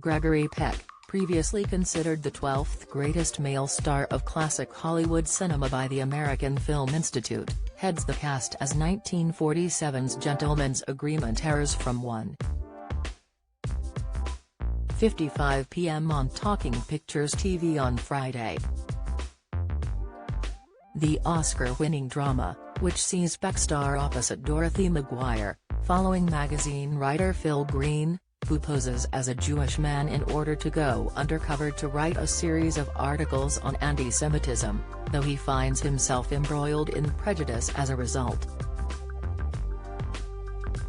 Gregory Peck, previously considered the 12th greatest male star of classic Hollywood cinema by the American Film Institute, heads the cast as 1947's Gentleman's Agreement airs from 1:55 p.m. on Talking Pictures TV on Friday. The Oscar-winning drama, which sees Peck star opposite Dorothy McGuire, following magazine writer Phil Green, who poses as a Jewish man in order to go undercover to write a series of articles on anti-Semitism, though he finds himself embroiled in prejudice as a result.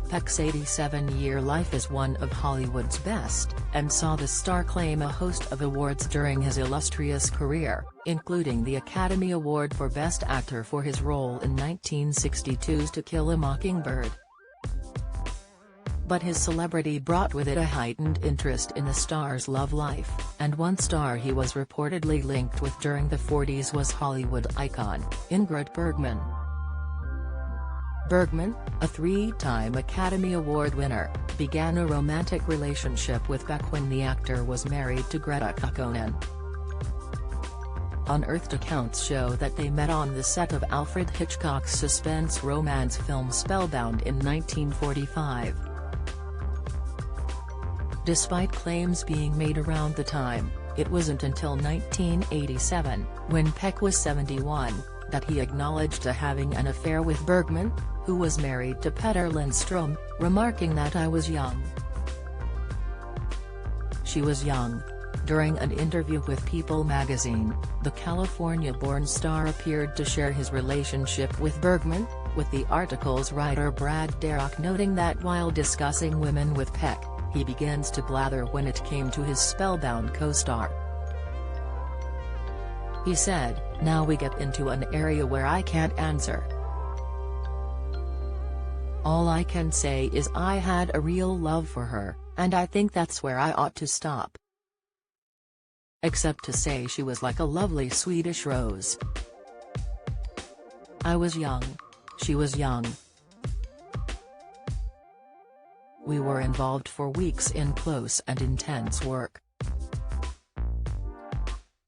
Peck's 87-year life is one of Hollywood's best, and saw the star claim a host of awards during his illustrious career, including the Academy Award for Best Actor for his role in 1962's To Kill a Mockingbird. But his celebrity brought with it a heightened interest in the star's love life, and one star he was reportedly linked with during the 40s was Hollywood icon, Ingrid Bergman. Bergman, a three-time Academy Award winner, began a romantic relationship with Peck when the actor was married to Greta Kukkonen. Unearthed accounts show that they met on the set of Alfred Hitchcock's suspense romance film Spellbound in 1945. Despite claims being made around the time, it wasn't until 1987, when Peck was 71, that he acknowledged to having an affair with Bergman, who was married to Petter Lindstrom, remarking that "I was young. She was young." During an interview with People magazine, the California-born star appeared to share his relationship with Bergman, with the article's writer Brad Derrock noting that while discussing women with Peck, he begins to blather when it came to his Spellbound co-star. He said, "Now we get into an area where I can't answer. All I can say is I had a real love for her, and I think that's where I ought to stop. Except to say she was like a lovely Swedish rose. I was young. She was young. We were involved for weeks in close and intense work."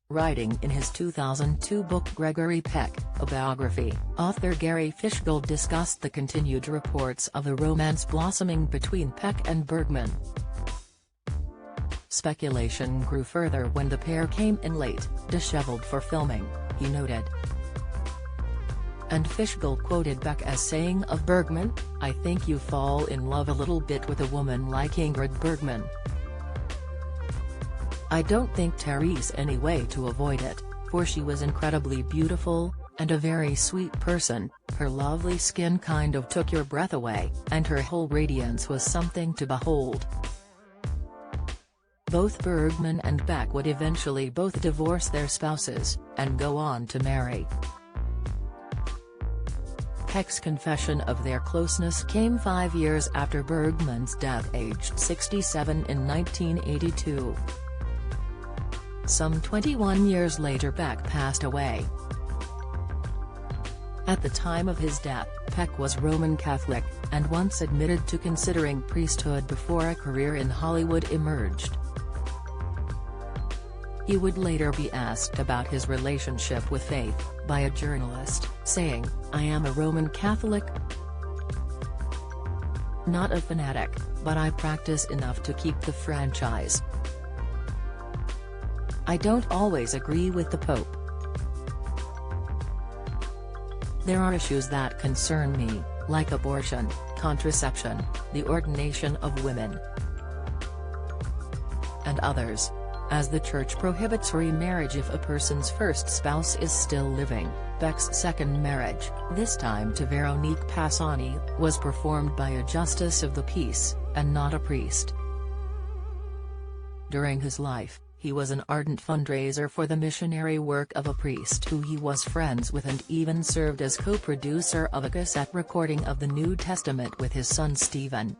Writing in his 2002 book Gregory Peck, a biography, author Gary Fishgold discussed the continued reports of a romance blossoming between Peck and Bergman. Speculation grew further when the pair came in late, disheveled for filming, he noted. And Fishgold quoted Peck as saying of Bergman, "I think you fall in love a little bit with a woman like Ingrid Bergman. I don't think Therese any way to avoid it, for she was incredibly beautiful, and a very sweet person, her lovely skin kind of took your breath away, and her whole radiance was something to behold." Both Bergman and Peck would eventually both divorce their spouses, and go on to marry. Peck's confession of their closeness came 5 years after Bergman's death, aged 67 in 1982. Some 21 years later Peck passed away. At the time of his death, Peck was Roman Catholic, and once admitted to considering priesthood before a career in Hollywood emerged. He would later be asked about his relationship with faith, by a journalist, saying, "I am a Roman Catholic. Not a fanatic, but I practice enough to keep the franchise. I don't always agree with the Pope. There are issues that concern me, like abortion, contraception, the ordination of women, and others. As the Church prohibits remarriage if a person's first spouse is still living." Peck's second marriage, this time to Veronique Passani, was performed by a justice of the peace, and not a priest. During his life, he was an ardent fundraiser for the missionary work of a priest who he was friends with, and even served as co-producer of a cassette recording of the New Testament with his son Stephen.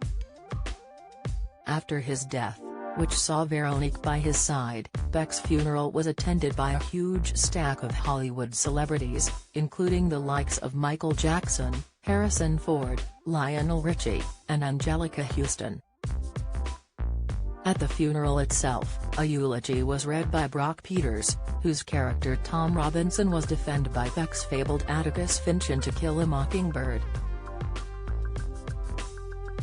After his death, which saw Veronique by his side, Peck's funeral was attended by a huge stack of Hollywood celebrities, including the likes of Michael Jackson, Harrison Ford, Lionel Richie, and Angelica Houston. At the funeral itself, a eulogy was read by Brock Peters, whose character Tom Robinson was defended by Peck's fabled Atticus Finch in To Kill a Mockingbird.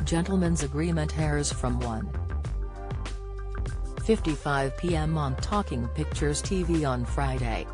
Gentleman's Agreement airs from 1:55 p.m. on Talking Pictures TV on Friday.